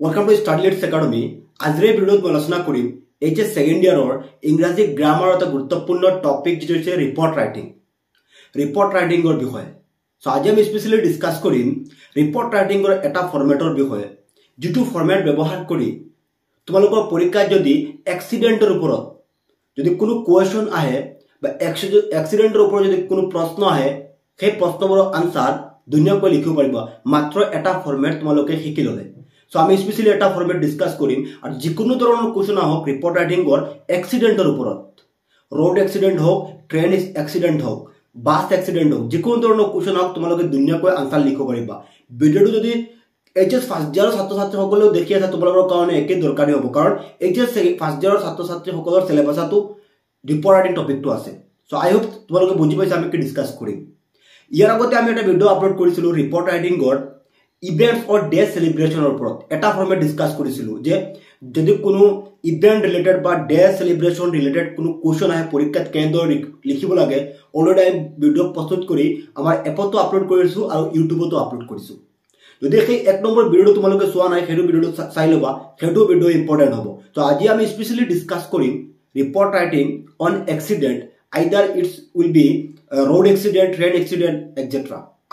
Welcome to StudyLeads Academy. আজিৰ ভিডিঅ'ত মই আলোচনা কৰিম HS সেকেন্ড ইয়াৰৰ ইংৰাজী গ্ৰামাৰৰ এটা গুৰুত্বপূৰ্ণ টপিক যেটো হৈছে ৰিপৰ্ট ৰাইটিং। ৰিপৰ্ট ৰাইটিংৰ বিষয়ে। সো আজি আমি স্পেশালি ডিসকাস কৰিম ৰিপৰ্ট ৰাইটিংৰ এটা ফৰমেটৰ বিষয়ে যেটো ফৰমেট ব্যৱহাৰ কৰি তোমালোকৰ পৰীক্ষাত যদি এক্সিডেন্টৰ ওপৰত যদি কোনো কোৱেশ্চন আহে বা এক্সিডেন্টৰ ওপৰত যদি কোনো প্ৰশ্ন আহে সেই প্ৰশ্নবোৰৰ আনসাৰ ধুনীয়াকৈ লিখিব পাৰিবা মাত্ৰ এটা ফৰমেট তোমালোকে শিকি ললে। So আমি স্পেশালি এটা ফরম্যাট ডিসকাস করিম আর যিকোনো ধরনের কোশ্চেন হোক রিপোর্ট রাইটিং এর অ্যাক্সিডেন্টের উপরত রোড অ্যাক্সিডেন্ট হোক ট্রেন অ্যাক্সিডেন্ট হোক বাস অ্যাক্সিডেন্ট হোক যিকোনো ধরনের কোশ্চেন হোক তোমালোকে দুনিয়াকৈ আনসার লিখিব পাৰিবা। ভিডিওটো যদি এইচএস ফাৰ্স্ট ইয়াৰৰ ছাত্ৰ ছাত্ৰী সকলেও দেখি আছে তোমালোকৰ কাৰণে একে দৰকাৰী হ'ব কাৰণ এইচএস ফাৰ্স্ট ইয়াৰৰ ছাত্ৰ ছাত্ৰী সকলৰ সিলেবাসটো ৰিপোৰ্ট ৰাইটিং টপিকটো আছে। সো আই হোপ তোমালোকে বুজি পাইছা আমি কি ডিসকাস কৰিম। ইয়াৰ আগতে আমি এটা ভিডিও আপলোড কৰিছিলো ৰিপোৰ্ট ৰাইটিং এৰ ইভেন্টস অর ডে সেলিব্রেশনের উপর এটা ফর্মে ডিসকাস করেছিলো যে যদি কোনো ইভেন্ট রিলেটেড বা ডে সেলিব্রেশন রিলেটেড কোনো কোশ্চেন আহে পরীক্ষাত কেনেদৰে লিখিব লাগে অলৰেডি আমি ভিডিও প্ৰস্তুত কৰি আমাৰ এপতো আপলোড কৰিছো আৰু ইউটিউবতো আপলোড কৰিছো। যদি সেই এক নম্বৰ ভিডিওটো তোমালোকে চোৱা নাই সেইটো ভিডিওটো চাই লবা, সেইটো ভিডিও ইম্পৰ্টেন্ট হ'ব। তো আজি আমি স্পেশালি ডিসকাস কৰিম report writing on accident either it's will be road accident, train accident, etc.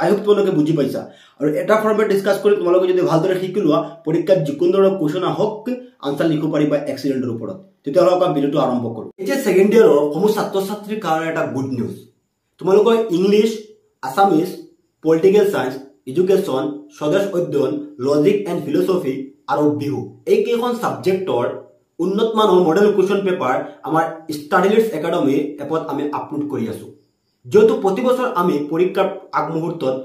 I hope তোমালোকে বুজি পাইছা আৰু এটা ফৰমেট ডিসকাস কৰি তোমালোকে যদি ভালদৰে শিকি লোৱা পৰীক্ষাত যিকোনো ধৰণৰ কোশ্চেন আহক আনসাৰ লিখিব পাৰিবা এক্সিডেন্টৰ ওপৰত। তেতিয়াহ'লে আমি ভিডিওটো আৰম্ভ কৰোঁ। এতিয়া সেকেন্ড ইয়াৰৰ সমূহ ছাত্ৰ ছাত্ৰীৰ কাৰণে এটা গুড নিউজ। তোমালোকৰ English, Assamese, political science, education, স্বদেশ অধ্যয়ন, লজিক এণ্ড ফিলচফি আৰু বিহু এই কেইখন সাবজেক্টৰ উন্নত মানৰ মডেল কোশ্চেন পেপাৰ আমাৰ StudyLeads Academy এপত আমি আপলোড কৰি আছো। যেহেতু প্ৰতি বছৰ আমি পৰীক্ষাৰ আগ মুহূৰ্তত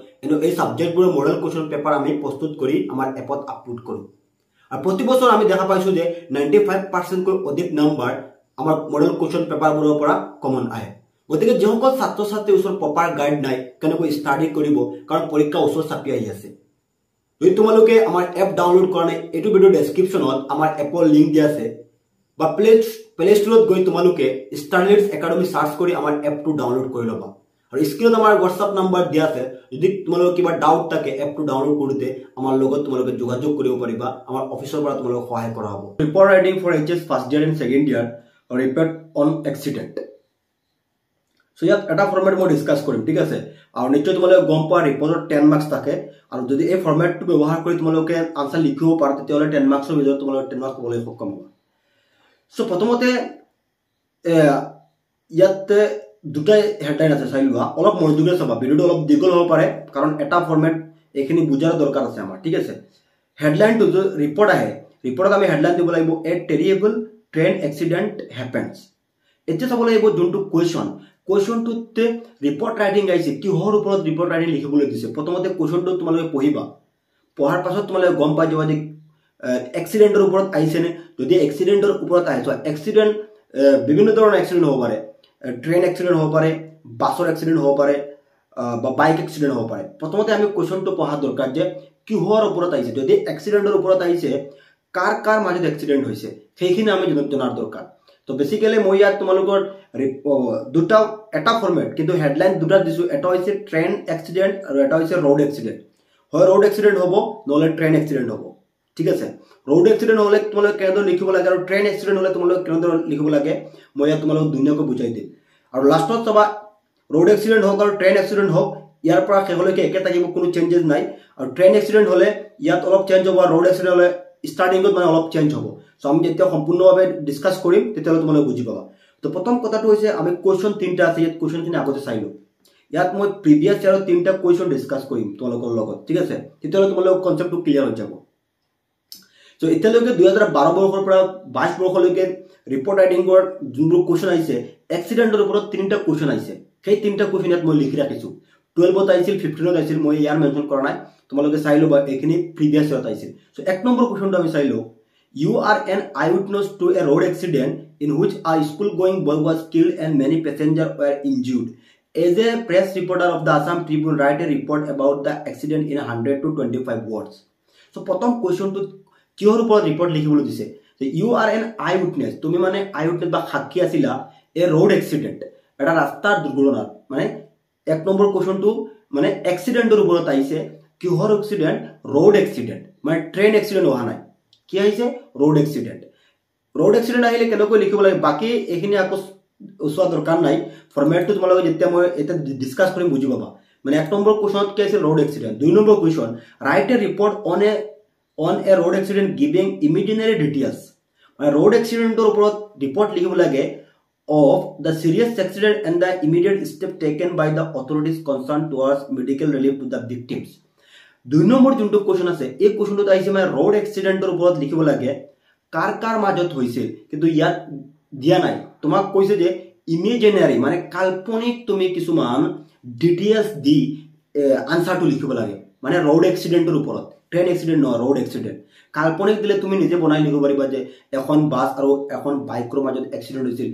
এই সাবজেক্টবোৰৰ মডেল কোশ্চেন পেপাৰ আমি প্ৰস্তুত কৰি আমাৰ এপত আপলোড কৰো আর প্রতি বছর আমি দেখা পাইছো যে 95% কৈ অধিক নাম্বার আমার মডেল কোশ্চেন পেপাৰবোৰৰ পৰা কমন আহে। গতিকে যিসকল ছাত্ৰ ছাত্ৰীৰ ওচৰত প্ৰপাৰ গাইড নাই কেনেকৈ ষ্টাডি কৰিব কাৰণ পৰীক্ষা ওচৰ চাপি আহি আছে। যদি তোমালোকে আমাৰ এপ ডাউনলোড কৰা নাই এইটো ভিডিও ডেসক্ৰিপশনত আমাৰ এপৰ লিংক দিয়া আছে বা প্লে স্টোৰত গৈ তোমালোকে StudyLeads Academy সাৰ্চ কৰি আমাৰ এপটো ডাউনলোড কৰি লবা আৰু স্ক্ৰিনত আমাৰ WhatsApp নাম্বাৰ দিয়া আছে। যদি তোমালোকৰ কিবা ডাউট থাকে এপটো ডাউনলোড কৰোতে আমাৰ লগত তোমালোকে যোগাযোগ কৰিব পাৰিবা, আমাৰ অফিচৰ পৰা তোমালোকক সহায় কৰা হ'ব। Report writing for HS first year and second year report on accident. So ইয়াত এটা ফৰমেট মই ডিসকাস কৰিম, ঠিক আছে। আৰু নিশ্চয় তোমালোকে গম পোৱা ৰিপৰ্টৰ 10 মাৰ্কস থাকে আৰু যদি এই ফৰমেটটো ব্যৱহাৰ কৰি তোমালোকে আনসাৰ লিখিব পাৰা তেতিয়াহ'লে 10 মাৰ্কসৰ ভিতৰত তোমালোকে 10 মাৰ্কস পাবলৈ সক্ষম হ'ব। সো প্ৰথমতে ইয়াতে দুটা হেডলাইন আছে চাই লোৱা, অলপ মনোযোগেৰে চাবা, ভিডিওটো অলপ দীঘল হ'ব পাৰে কাৰণ এটা ফৰমেট এইখিনি বুজাৰ দৰকাৰ আছে আমাৰ, ঠিক আছে। হেডলাইনটো যে ৰিপৰ্ট আহে ৰিপৰ্টত আমি হেডলাইন দিব লাগিব এ টেৰিবল ট্ৰেইন এক্সিডেন্ট হেপেন্স। এতিয়া চাব লাগিব যোনটো কুৱেশ্যনটোতে ৰিপৰ্ট ৰাইটিং আহিছে কিহৰ ওপৰত ৰিপৰ্ট ৰাইটিং লিখিবলৈ দিছে। প্ৰথমতে কুৱেশ্যনটো তোমালোকে পঢ়িবা, পঢ়াৰ পাছত তোমালোকে গম পাই যাবা যে এক্সিডেন্টৰ ওপৰত আহিছে নে। যদি এক্সিডেন্টৰ ওপৰত আহে এক্সিডেন্ট বিভিন্ন ধৰণৰ এক্সিডেন্ট হ'ব পাৰে, ট্ৰেইন এক্সিডেন্ট হ'ব পাৰে, বাছৰ এক্সিডেন্ট হ'ব পাৰে বা বাইক এক্সিডেন্ট হ'ব পাৰে। প্ৰথমতে আমি কুৱেশ্যনটো পঢ়া দৰকাৰ যে কিহৰ ওপৰত আহিছে। যদি এক্সিডেন্টৰ ওপৰত আহিছে কাৰ কাৰ মাজত এক্সিডেন্ট হৈছে সেইখিনি আমি জনাৰ দৰকাৰ। তো বেসিক্যালি মই ইয়াত তোমালোকৰ দুটা এটা ফৰমেট কিন্তু হেডলাইন দুটা দিছো, এটা হৈছে ট্ৰেইন এক্সিডেন্ট আৰু এটা হৈছে ৰোড এক্সিডেন্ট। হয় ৰোড এক্সিডেন্ট হ'ব নহলে ট্ৰেইন এক্সিডেন্ট হ'ব, ঠিক আছে। ৰোড এক্সিডেন্ট হলে তোমালোকে কেনেদৰে লিখিব লাগে আৰু ট্ৰেইন এক্সিডেন্ট হলে তোমালোকে কেনেদৰে লিখিব লাগে মই ইয়াত তোমালোকক ধুনীয়াকৈ বুজাই দিম। আৰু লাষ্টত চাবা ৰোড এক্সিডেন্ট হোক আৰু ট্ৰেইন এক্সিডেন্ট হোক ইয়াৰ পৰা শেষলৈকে একে থাকিব, কোনো চেঞ্জেছ নাই। আৰু ট্ৰেইন এক্সিডেন্ট হলে ইয়াত অলপ চেঞ্জ হ'ব আৰু ৰোড এক্সিডেন্ট হলে ষ্টাৰ্টিঙত মানে অলপ চেঞ্জ হ'ব। সো আমি যেতিয়া সম্পূৰ্ণভাৱে ডিসকাস কৰিম তেতিয়াহ'লে তোমালোকে বুজি পাবা। তো প্ৰথম কথাটো হৈছে আমি কুৱেশ্যন তিনিটা আছে, ইয়াত কুৱেশ্যনখিনি আগতে চাই লওঁ। ইয়াত মই প্ৰিভিয়াছ ইয়াৰৰ তিনিটা কুৱেশ্যন ডিসকাস কৰিম তোমালোকৰ লগত, ঠিক আছে। তেতিয়াহ'লে তোমালোকৰ কনচেপ্টটো ক্লিয়াৰ হৈ যাব। তো এতিয়ালৈকে 2012 বৰ্ষৰ পৰা 22 বৰ্ষলৈকে ৰিপৰ্ট ৰাইটিংৰ যোনবোৰ কুৱেশ্যন আহিছে এক্সিডেন্টৰ ওপৰত তিনিটা কুৱেশ্যন আহিছে। সেই তিনিটা কুৱেশ্যন ইয়াত মই লিখি ৰাখিছো। 12ত আহিছিল, 15ত আহিছিল, মই ইয়াৰ মেনশ্যন কৰা নাই, তোমালোকে চাই ল'বা এইখিনি প্ৰিভিয়াছ ইয়াৰত আহিছিল। সো এক নম্বৰ কুৱেশ্যনটো আমি চাই লওঁ। You are an eyewitness to a road accident in which a school going boy was killed and many passengers were injured. As a press reporter of the Assam Tribune, write a report about the accident in 100 to 25 words. So প্ৰথম কুৱেশ্যনটো কিহৰ ওপৰত report লিখিবলৈ দিছে। U R N আই witness, তুমি মানে আই witness বা সাক্ষী আছিলা এ ৰোড এক্সিডেন্ট এটা ৰাস্তাৰ দুৰ্ঘটনাত। মানে এক নম্বৰ কুৱেশ্যনটো মানে এক্সিডেন্টৰ ওপৰত আহিছে। কিহৰ এক্সিডেন্ট? ৰোড এক্সিডেন্ট, মানে ট্ৰেইন এক্সিডেন্ট হোৱা নাই, কি আহিছে ৰোড এক্সিডেন্ট আহিলে কেনেকৈ লিখিব লাগে বাকি এখিনি আকৌ উচোৱা দৰকাৰ নাই ফৰমেটটো তোমালোকে যেতিয়া মই এটা ডিসকাস কৰিম বুজি পাবা মানে এক নম্বৰ কোৱেশ্চনত কি আছে ৰোড এক্সিডেন্ট দুই number question right a report on a road accident giving imaginary details মানে road accident or ওপৰত রিপোর্ট লিখিব লাগে of the serious accident and the immediate step taken by the authorities concerned towards medical relief to the victims দুই number যোনটো question আছে এই কোৱেশ্চনটো আহিছে মানে road accident or ওপৰত লিখিব লাগে কাৰ মাজত হৈছিল কিন্তু ইয়াত দিয়া নাই তোমাক কৈছে যে ইমেজিনাৰী মানে কাল্পনিক তুমি কিছুমান ডিটেইলছ দি আনসাৰটো লিখিব লাগে মানে road accident or ওপৰত ট্ৰেইন এক্সিডেন্ট নহয় road accident কাল্পনিক দিলে তুমি নিজে বনাই লিখিব পাৰিবা যে এখন বাস আৰু এখন বাইকৰ মাজত এক্সিডেন্ট হৈছিল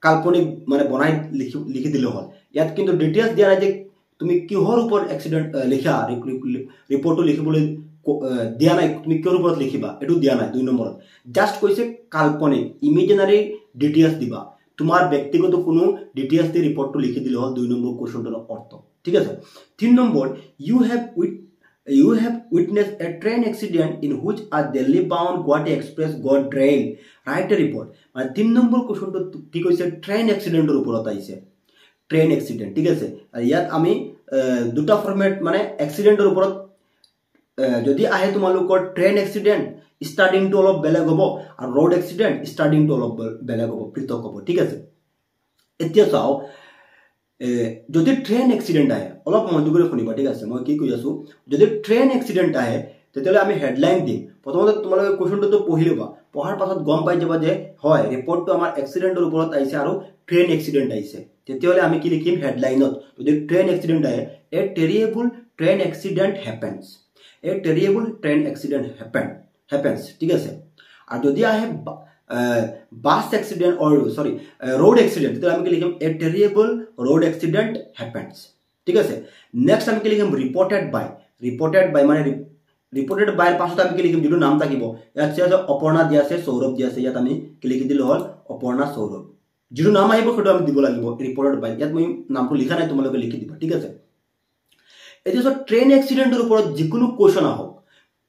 কাল্পনিক মানে বনাই লিখি দিলে হ'ল ইয়াত কিন্তু ডিটেইলছ দিয়া নাই যে তুমি কিহৰ ওপৰত এক্সিডেন্ট লিখা ৰিপৰ্টটো লিখিবলৈ দিয়া নাই তুমি কিহৰ ওপৰত লিখিবা এটো দিয়া নাই দুই নম্বৰত জাস্ট কৈছে কাল্পনিক ইমেজিনাৰী ডিটেইলছ দিবা তোমাৰ ব্যক্তিগত কোনো ডিটেইলছ দি ৰিপৰ্টটো লিখি দিলে হ'ল দুই নম্বৰ কোৱেশ্চনটোৰ অৰ্থ ঠিক আছে তিন number you have witnessed a train accident in which a Delhi bound Guwahati express got derailed write a report মানে 3 নম্বৰ কোৱেশ্চনটো কি কৈছে ট্ৰেইন এক্সিডেন্টৰ ওপৰত আহিছে ট্ৰেইন এক্সিডেন্ট ঠিক আছে আৰু ইয়াত আমি দুটা ফৰমেট মানে এক্সিডেন্টৰ ওপৰত যদি আহে তোমালোকৰ ট্ৰেইন এক্সিডেন্ট স্টাৰ্টিংটো অলপ বেলেগ হ'ব আৰু ৰোড এক্সিডেন্ট স্টার্টিংটো অলপ বেলেগ হ'ব পৃথক হ'ব ঠিক আছে এতিয়া চাও যদি ট্ৰেইন এক্সিডেন্ট আহে অলপ মনোযোগ কৰি শুনিবা ঠিক আছে মই কি কৈ আছো যদি ট্ৰেইন এক্সিডেন্ট আহে তেতিয়ালে আমি হেডলাইন দিম প্ৰথমতে তোমালোকে কোৱেশ্চনটো পঢ়ি লবা পঢ়াৰ পাছত গম পাই যাবা যে হয় ৰিপৰ্টটো আমাৰ এক্সিডেন্টৰ ওপৰত আহিছে আৰু ট্ৰেইন এক্সিডেন্ট আহিছে তেতিয়ালে আমি কি লিখিম হেডলাইনত যদি ট্ৰেইন এক্সিডেন্ট আহে এ টেৰিয়েবল ট্ৰেইন এক্সিডেন্ট হ্যাপেন্স ঠিক আছে আৰু যদি আহে bus accident or road accident তো আমি কি লিখিম a terrible road accident happens ঠিক আছে নেক্সট আমি কি লিখিম reported by মানে reported by এর পাছত আমি কি লিখিম যেটো নাম থাকিব ইয়াত আছে অপৰ্ণা দিয়া আছে সৌৰভ দিয়া আছে ইয়াত আমি কি লিখি দিলে হল অপৰ্ণা সৌৰভ যেটো নাম আহিব সেটো আমি দিব লাগিব reported by ইয়াত মই নামটো লিখা নাই তোমালোকে লিখি দিবা ঠিক আছে এতিয়া ট্ৰেইন এক্সিডেন্টৰ ওপৰত যিকোনো কোৱেশ্চন আহক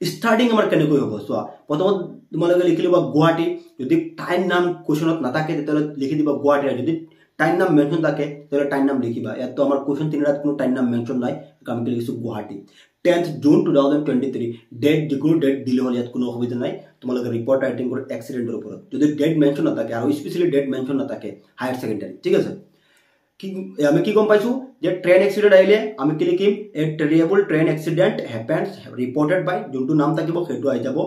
স্টাৰ্টিং আমাৰ কেনেকৈ হ'ব সোয়া প্ৰথমত তোমালোকে লিখি লিবা গুৱাহাটী যদি টাইম নাম কোৱেশ্চনত নাথাকে তেতিয়ালে লিখি দিবা গুৱাহাটী যদি টাইম নাম মেনশন থাকে তেতিয়ালে টাইম নাম লিখিবা ইয়াত তো আমাৰ কোৱেশ্চন তিনৰাত কোনো টাইম নাম মেনশন নাই আমি কি লিখিছো গুৱাহাটী 10th June 2023 ডেট যিকোনো ডেট দিলে হল ইয়াত কোনো অসুবিধা নাই তোমালোকে ৰিপৰ্ট ৰাইটিং কৰি এক্সিডেন্টৰ ওপৰত যদি ডেট মেনশন নাথাকে আৰু স্পেশালি ডেট মেনশন নাথাকে হায়াৰ সেকেন্ডাৰী ঠিক আছে আমি কি গম পাইছো যে ট্রেন এক্সিডেন্ট আইলে আমি কি লিখিম a terrible train accident happens reported by যোনটো নাম থাকিব সেটো আই যাব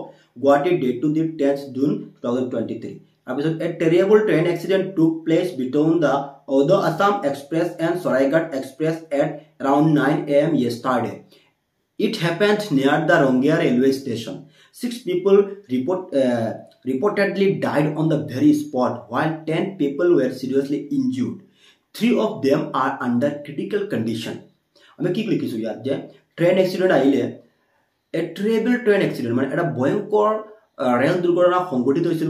Guwahati date to the 10th June 2023 তাৰপিছত a terrible train accident took place between the Odo Assam Express and Saraighat Express at around 9 AM yesterday. It happened near the Rongia railway station. 6 people reportedly died on the very spot while 10 people were seriously injured. 3 of them are under critical condition. আমি কি লিখিছো ইয়াত যে train accident আইলে এ travel train accident মানে এটা ভয়ংকৰ rail দুৰ্ঘটনা সংঘটিত হৈছিল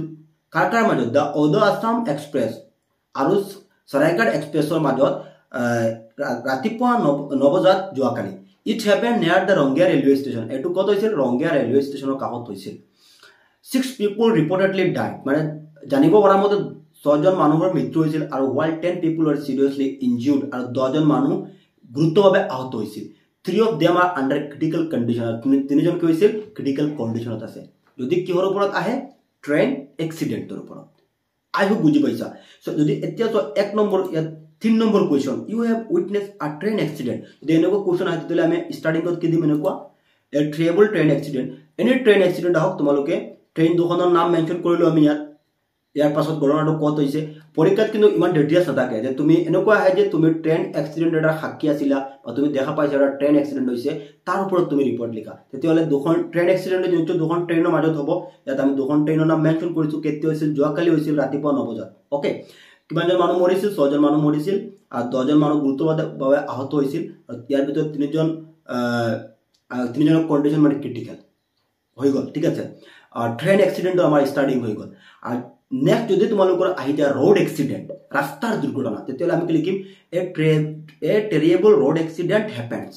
কাৰ মাজত দা Odo Assam Express আৰু Saraighat Expressৰ মাজত ৰাতিপুৱা 9 বজাত যোৱাকালি It happened near the Rongia railway station. এটো কত হৈছিল Rongia railway station কাষত হৈছিল 6 people reportedly died মানে জানিব পৰা মতে 6 জন মানুহৰ মৃত্যু হৈছিল আৰু while 10 people were seriously injured আৰু 10 জন মানুহ গুৰুতৰভাৱে আহত হৈছিল 3 of them are under critical condition তিনিজন কি হৈছিল critical conditionত আছে যদি কিহৰ ওপৰত আহে ট্ৰেইন এক্সিডেন্টৰ ওপৰত আই হোপ বুজি পাইছা সো যদি এতিয়া তো 1 number 3 number question you have witness a train accident যদি এনেকুৱা কোৱেশ্চন আহে তেতিয়ালে আমি স্টাৰ্টিংত কি দিম এনেকুৱা a travel train accident any train accident আহক তোমালোকে ট্ৰেইন দুখনৰ নাম মেনশন কৰিলো আমি ইয়াৰ পাছত গণনাটো কত হৈছে পৰীক্ষাত কিন্তু ইমান ডিটেইলছ নাথাকে যে তুমি এনেকুৱা আহে যে তুমি ট্ৰেইন এক্সিডেন্ট এটা সাক্ষী আছিলা বা তুমি দেখা পাইছা এটা ট্ৰেইন এক্সিডেন্ট হৈছে তাৰ ওপৰত তুমি ৰিপৰ্ট লিখা তেতিয়ালে দুখন ট্ৰেইন এক্সিডেন্ট যোনটো দুখন ট্ৰেইনৰ মাজত হ'ব ইয়াত আমি দুখন ট্ৰেইনৰ নাম মেনশন কৰিছো কেতিয়া হৈছিল যোৱাকালি হৈছিল ৰাতিপুৱা 9 বজাত ওকে কিমানজন মানুহ মৰিছিল 6 জন মানুহ মৰিছিল আৰু 10 জন মানুহ গুৰুতৰভাৱে আহত হৈছিল আৰু ইয়াৰ ভিতৰত তিনিজনৰ কন্ডিশন মানে ক্ৰিটিক্যাল হৈ গল ঠিক আছে ট্ৰেইন এক্সিডেন্ট আমাৰ স্টাৰ্টিং হৈ গল আৰু নেক্সট যদি তোমালোকৰ আহি যায় ৰোড এক্সিডেন্ট ৰাস্তাৰ দুৰ্ঘটনা তেতিয়ালে আমি কি লিখিম a terrible road accident happens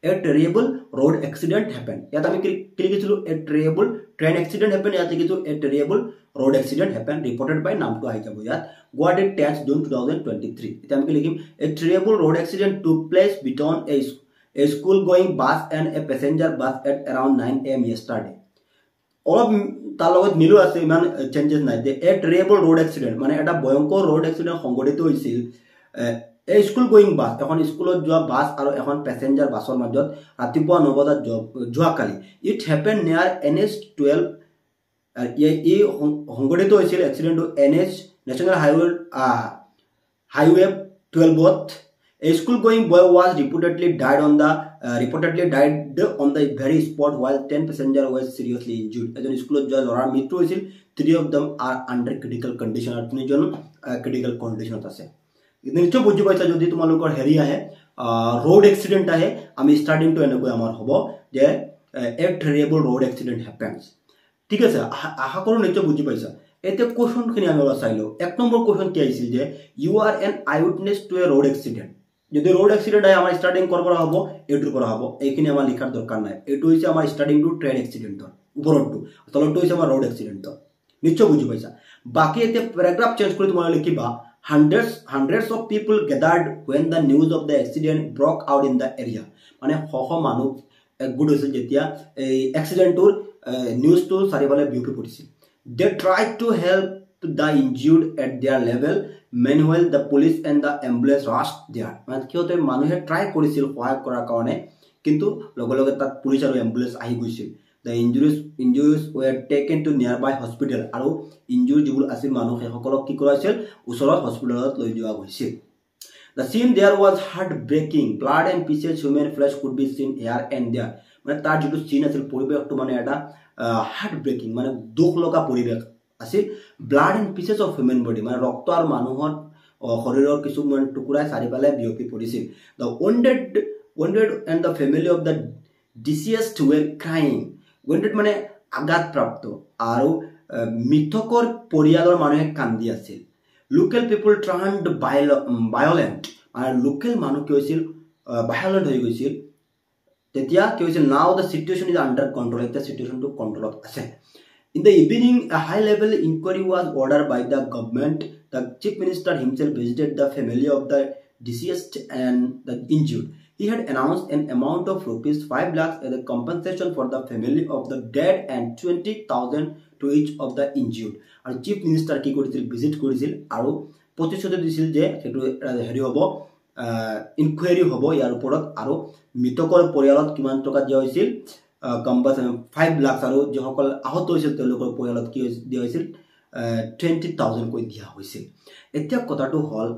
A terrible road accident happened. ইয়াত আমি কি লিখিছিলো a terrible train accident happened, ইয়াত লিখিছো a terrible road accident happened reported by নামটো আহি যাব ইয়াত Guwahati 10th June 2023. এটা আমি কি লিখিম a terrible road accident took place between a school going bus and a passenger bus at around 9 am yesterday. অলপ তাৰ লগত মিলো আছে, ইমান চেঞ্জেছ নাই। যে a terrible road accident মানে এটা ভয়ংকৰ road accident সংঘটিত হৈছিল এই স্কুল গোয়িং বাছ, এখন স্কুলত যোৱা বাছ আৰু এখন পেছেঞ্জাৰ বাছৰ মাজত ৰাতিপুৱা 9 বজাত যোৱাকালি। ইট হেপেন নিয়াৰ NH12। এই সংঘটিত হৈছিল এক্সিডেণ্টটো NH নেশ্যনেল হাইৱে 12ত। A school going boy was reportedly died on the very spot while 10 passengers were seriously injured. এজন স্কুলত যোৱা ল'ৰাৰ মৃত্যু হৈছিল। 3 of them are under critical condition, আৰু 3জন ক্ৰিটিকেল কণ্ডিশ্যনত আছে। নিশ্চয় বুজি পাইছা। যদি তোমালোকৰ হেৰি আহে ৰোড এক্সিডেণ্ট আহে, আমি ষ্টাৰ্টিংটো এনেকৈ আমাৰ হ'ব যে a terrible road accident happens। ঠিক আছে, আশা কৰোঁ নিশ্চয় বুজি পাইছা। এতিয়া কুৱেশ্যনখিনি আমি অলপ চাই লওঁ। 1 নম্বৰ কুৱেশ্যন কি আহিছিল যে ইউ আৰ এন আই উইটনেছ টু এ ৰোড এক্সিডেণ্ট। যদি ৰোড এক্সিডেণ্ট আহে আমাৰ ষ্টাৰ্টিং ক'ৰ পৰা হ'ব, এইটোৰ পৰা হ'ব। এইখিনি আমাৰ লিখাৰ দৰকাৰ নাই। এইটো হৈছে আমাৰ ষ্টাৰ্টিংটো ট্ৰেইন এক্সিডেণ্টৰ, ওপৰৰটো, তলৰটো হৈছে আমাৰ ৰোড এক্সিডেণ্টৰ। নিশ্চয় বুজি পাইছা। বাকী এতিয়া পেৰাগ্ৰাফ চেঞ্জ কৰি তোমালোকে লিখিবা hundreds of people gathered when the news of the accident broke out in the area। মানে শ মানুহ একগোট হৈছিল যেতিয়া এই এক্সিডেণ্টটোৰ নিউজটো চাৰিওফালে বিয়পি পৰিছিল। They tried to help the injured at their level, meanwhile the police and the ambulance rushed there। মানে কিয়তে মানুহে ট্ৰাই কৰিছিল সহায় কৰাৰ কাৰণে, কিন্তু লগে লগে তাত পুলিচ আৰু এম্বুলেন্স আহি গৈছিল। The injuries were taken to nearby hospital, আৰু ইনজুৰি যিবোৰ আছিল মানুহ সেইসকলক কি কৰা হৈছিল, ওচৰত হস্পিটেলত লৈ যোৱা হৈছিল। The scene there was heartbreaking, blood and pieces human flesh could be seen here and there। মানে তাৰ যিটো চিন আছিল, পৰিৱেশটো মানে এটা heartbreaking মানে দুখ লগা পৰিৱেশ আছিল। blood and pieces of human body মানে ৰক্ত আৰু মানুহৰ শৰীৰৰ কিছুমান টুকুৰাই চাৰিফালে বিয়পি পৰিছিল। The wounded and the family of the deceased were crying। wounded মানে আঘাতপ্ৰাপ্ত, আৰু মৃতকৰ পৰিয়ালৰ মানুহে কান্দি আছিল। local people turned violent, আৰু লোকেল মানুহ কি হৈছিল, ভায়োলেণ্ট হৈ গৈছিল। তেতিয়া কি হৈছিল, now the situation is under control। এতিয়া চিটুৱেশ্যনটো কণ্ট্ৰলত আছে। In the evening, a high-level inquiry was ordered by the government. The chief minister himself visited the family of the deceased and the injured. He had announced an amount of ₹5 lakhs as a compensation for the family of the dead and 20,000 to each of the injured. And chief minister কি কৰিছিল, visit কৰিছিল আৰু প্ৰতিশ্ৰুতি দিছিল যে সেইটো হেৰি হ'ব, ইনকুৱাৰী হ'ব ইয়াৰ ওপৰত, আৰু মৃতকৰ পৰিয়ালত কিমান টকা দিয়া হৈছিল, কম্পানচেশ্যন 5 লাখ, আৰু যিসকল আহত হৈছিল তেওঁলোকৰ পৰিয়ালত কি দিয়া হৈছিল, 20,000 কৈ দিয়া হৈছিল। এতিয়া কথাটো হ'ল,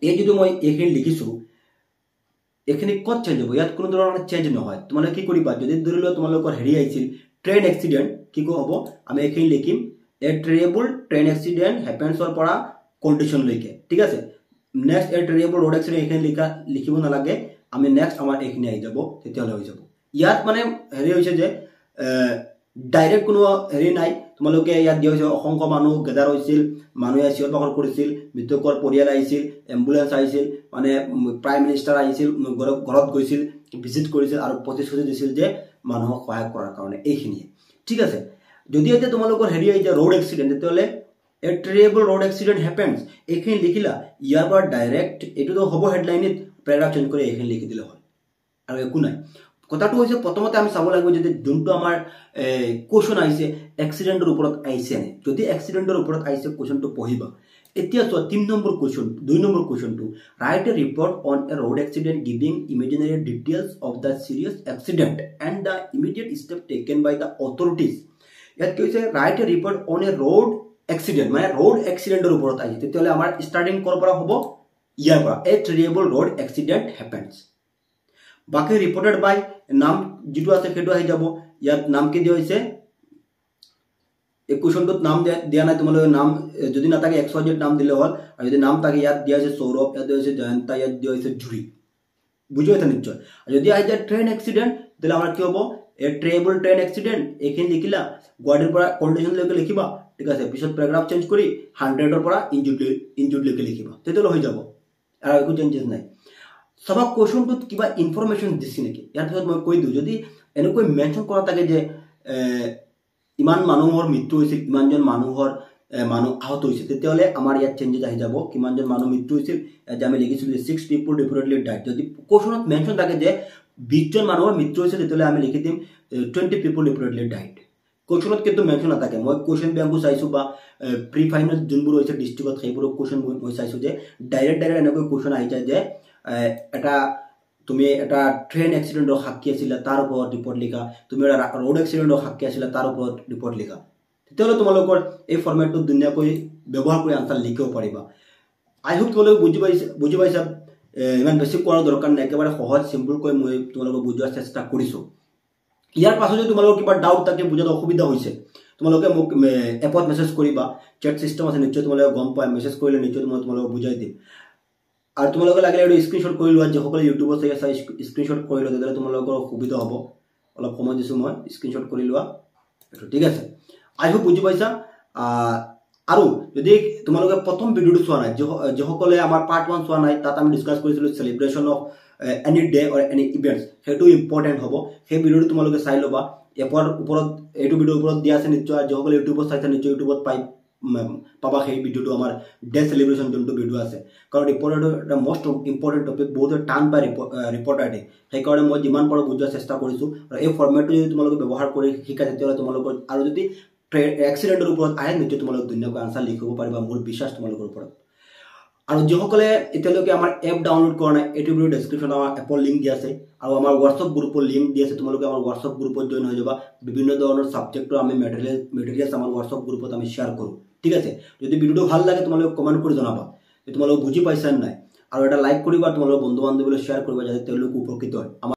এই যিটো মই এইখিনি লিখিছোঁ, এইখিনি ক'ত চেঞ্জ হ'ব, ইয়াত কোনো ধৰণৰ চেঞ্জ নহয়। তোমালোকে কি কৰিবা, যদি ধৰি লোৱা তোমালোকৰ হেৰি আহিছিল ট্ৰেইন এক্সিডেণ্ট, কি হ'ব, আমি এইখিনি লিখিম এ ট্ৰেবল ট্ৰেইন এক্সিডেণ্ট হেপেন্সৰ পৰা কণ্ডিশ্যনলৈকে। ঠিক আছে, নেক্সট এ ট্ৰেবল ৰোড এক্সিডেণ্ট এইখিনি লিখিব নালাগে, আমি নেক্সট আমাৰ এইখিনি আহি যাব, তেতিয়াহ'লে হৈ যাব। ইয়াত মানে হেৰি হৈছে যে ডাইৰেক্ট কোনো হেৰি নাই, তোমালোকে ইয়াত দিয়া হৈছে অসংখ্য মানুহ গেদাৰ হৈছিল, মানুহে চিঞৰ বাখৰ কৰিছিল, মৃতকৰ পৰিয়াল আহিছিল, এম্বুলেন্স আহিছিল, মানে প্ৰাইম মিনিষ্টাৰ আহিছিল, ঘৰত গৈছিল, ভিজিট কৰিছিল, আৰু প্ৰতিশ্ৰুতি দিছিল যে মানুহক সহায় কৰাৰ কাৰণে। এইখিনিয়ে ঠিক আছে। যদি এতিয়া তোমালোকৰ হেৰি আহিছে ৰোড এক্সিডেণ্ট, তেতিয়াহ'লে এ ট্ৰেবল ৰোড এক্সিডেণ্ট হেপেন্স এইখিনি লিখিলা, ইয়াৰ পৰা ডাইৰেক্ট এইটোতো হ'ব হেডলাইনত, পেৰাগ্ৰাফ চেঞ্জ কৰি এইখিনি লিখি দিলে হয়, আৰু একো নাই। কথাটো হৈছে প্ৰথমতে আমি চাব লাগিব যে যোনটো আমাৰ কুৱেশ্যন আহিছে এক্সিডেণ্টৰ ওপৰত আহিছেনে। যদি এক্সিডেণ্টৰ ওপৰত আহিছে কুৱেশ্যনটো পঢ়িবা। এতিয়া চোৱা 3 নম্বৰ কুৱেশ্যন, 2 নম্বৰ কুৱেশ্যনটো, right a report on a road accident giving imaginary details of the serious accident and the immediate step taken by the authorities. ইয়াত কি হৈছে, right a report on a road accident, মানে ৰোড এক্সিডেণ্টৰ ওপৰত আহিছে, তেতিয়াহ'লে আমাৰ ষ্টাৰ্টিং ক'ৰ পৰা হ'ব, ইয়াৰ পৰা, এ ট্ৰেবল ৰোড এক্সিডেণ্ট হেপেন্স। বাকী ৰিপৰ্টেড বাই নাম যিটো আছে সেইটো আহি যাব। ইয়াত নাম কি দিয়া হৈছে, এই কুৱেশ্যনটোত নাম দিয়া নাই, তোমালোকে নাম যদি নাথাকে XYZ নাম দিলে হ'ল, আৰু যদি নাম থাকে ইয়াত দিয়া হৈছে সৌৰভ, ইয়াত দিয়া হৈছে জয়ন্তা, ইয়াত দিয়া হৈছে জুৰি। বুজি পাইছা নিশ্চয়। আৰু যদি আহি যায় ট্ৰেইন এক্সিডেণ্ট, তেতিয়াহ'লে আমাৰ কি হ'ব, এ ট্ৰেবল ট্ৰেইন এক্সিডেণ্ট, এইখিনি লিখিলা, গুৱাহাটীৰ পৰা কণ্ডিশ্যনলৈকে লিখিবা। ঠিক আছে, পিছত পেৰাগ্ৰাফ চেঞ্জ কৰি 100ৰ পৰা ইনজুৰ্ডলৈকে লিখিবা, তেতিয়াহ'লে হৈ যাব, আৰু একো চেঞ্জেছ নাই। চাবা কুৱেশ্যনটোত কিবা ইনফৰমেশ্যন দিছে নেকি ইয়াৰ পিছত মই কৈ দিওঁ যদি এনেকৈ মেনশ্যন কৰা থাকে যে ইমান মানুহৰ মৃত্যু হৈছিল ইমানজন মানুহৰ মানুহ আহত হৈছিল তেতিয়াহ'লে আমাৰ ইয়াত চেঞ্জেছ আহি যাব কিমানজন মানুহ মৃত্যু হৈছিল যে আমি লিখিছিলোঁ যে 6 people reportedly died যদি কুৱেশ্যনত মেনশ্যন থাকে যে 20 জন মানুহৰ মৃত্যু হৈছিল তেতিয়াহ'লে আমি লিখি দিম 20 people reportedly died কুৱেশ্যনত কিন্তু মেনশ্যন নাথাকে মই কুৱেশ্যন বেংকো চাইছোঁ বা প্ৰি ফাইনেল যোনবোৰ হৈছে ডিষ্ট্ৰিক্টত সেইবোৰৰ কুৱেশ্যন মই চাইছোঁ যে ডাইৰেক্ট এনেকৈ কুৱেশ্যন আহি যায় যে এটা তুমি এটা ট্ৰেইন এক্সিডেণ্টৰ সাক্ষী আছিলা তাৰ ওপৰত ৰিপৰ্ট লিখা তুমি এটা ৰোড এক্সিডেণ্টৰ সাক্ষী আছিলা তাৰ ওপৰত ৰিপৰ্ট লিখা তেতিয়াহ'লে তোমালোকৰ এই ফৰ্মেটটো ধুনীয়াকৈ ব্যৱহাৰ কৰি আনচাৰ লিখিব পাৰিবা আই হোপ তোমালোকে বুজি পাইছা ইমান বেছি কৰাৰ দৰকাৰ নাই একেবাৰে সহজ চিম্পলকৈ মই তোমালোকক বুজোৱাৰ চেষ্টা কৰিছোঁ ইয়াৰ পাছত যদি তোমালোকৰ কিবা ডাউট থাকে বুজাত অসুবিধা হৈছে তোমালোকে মোক এপত মেছেজ কৰিবা চেট চিষ্টেম আছে নিশ্চয় তোমালোকে গম পায় মেছেজ কৰিলে নিশ্চয় মই তোমালোকক বুজাই দিম আৰু তোমালোকে লাগিলে এইটো স্ক্ৰীনশ্বট কৰি লোৱা যিসকলে ইউটিউবত চাই আছা স্ক্ৰীনশ্বট কৰি লোৱা তেতিয়াহ'লে তোমালোকৰ সুবিধা হ'ব অলপ সময় দিছোঁ মই স্ক্ৰীনশ্বট কৰি লোৱা এইটো ঠিক আছে আই হোপ বুজি পাইছা আৰু যদি তোমালোকে প্ৰথম ভিডিঅ'টো চোৱা নাই যিসকলে আমাৰ পাৰ্ট 1 চোৱা নাই তাত আমি ডিছকাছ কৰিছিলোঁ celebration of any day or any events সেইটো ইম্পৰ্টেণ্ট হ'ব সেই ভিডিঅ'টো তোমালোকে চাই ল'বা এপৰ ওপৰত এইটো ভিডিঅ'ৰ ওপৰত দিয়া আছে নিশ্চয় যিসকলে ইউটিউবত চাইছে নিশ্চয় ইউটিউবত পাবা সেই ভিডিঅ'টো আমাৰ ডে চেলিব্ৰেশ্যন যোনটো ভিডিঅ' আছে কাৰণ ৰিপৰ্টাৰটো এটা মষ্ট ইম্পৰ্টেণ্ট টপিক বহুত টান পায় ৰিপৰ্ট ৰাইটিং সেইকাৰণে মই যিমান পাৰোঁ বুজোৱাৰ চেষ্টা কৰিছোঁ আৰু এই ফৰ্মেটটো যদি তোমালোকে ব্যৱহাৰ কৰি শিকা তেতিয়াহ'লে তোমালোকৰ আৰু যদি এক্সিডেণ্টৰ ওপৰত আহে নিশ্চয় তোমালোকে ধুনীয়াকৈ আনচাৰ লিখিব পাৰিবা মোৰ বিশ্বাস তোমালোকৰ ওপৰত আৰু যিসকলে এতিয়ালৈকে আমাৰ এপ ডাউনলোড কৰা নাই এইটো ভিডিঅ' ডেছক্ৰিপশ্যনত আমাৰ এপৰ লিংক দিয়া আছে আৰু আমাৰ হোৱাটছআপ গ্ৰুপৰ লিংক দিয়া আছে তোমালোকে আমাৰ হোৱাটছআপ গ্ৰুপত জইন হৈ যাবা বিভিন্ন ধৰণৰ ছাবজেক্টৰ আমি মেটেৰিয়েলছ আমাৰ হোৱাটছআপ গ্ৰুপত আমি শ্বেয়াৰ কৰোঁ ঠিক আছে যদি ভিডিঅ'টো ভাল লাগে তোমালোকে কমেণ্ট কৰি জনাবা যে তোমালোকে বুজি পাইছা নাই আৰু এটা লাইক কৰিবা তোমালোকৰ বন্ধু বান্ধৱীলৈ শ্বেয়াৰ কৰিবা যাতে তেওঁলোক উপকৃত হয়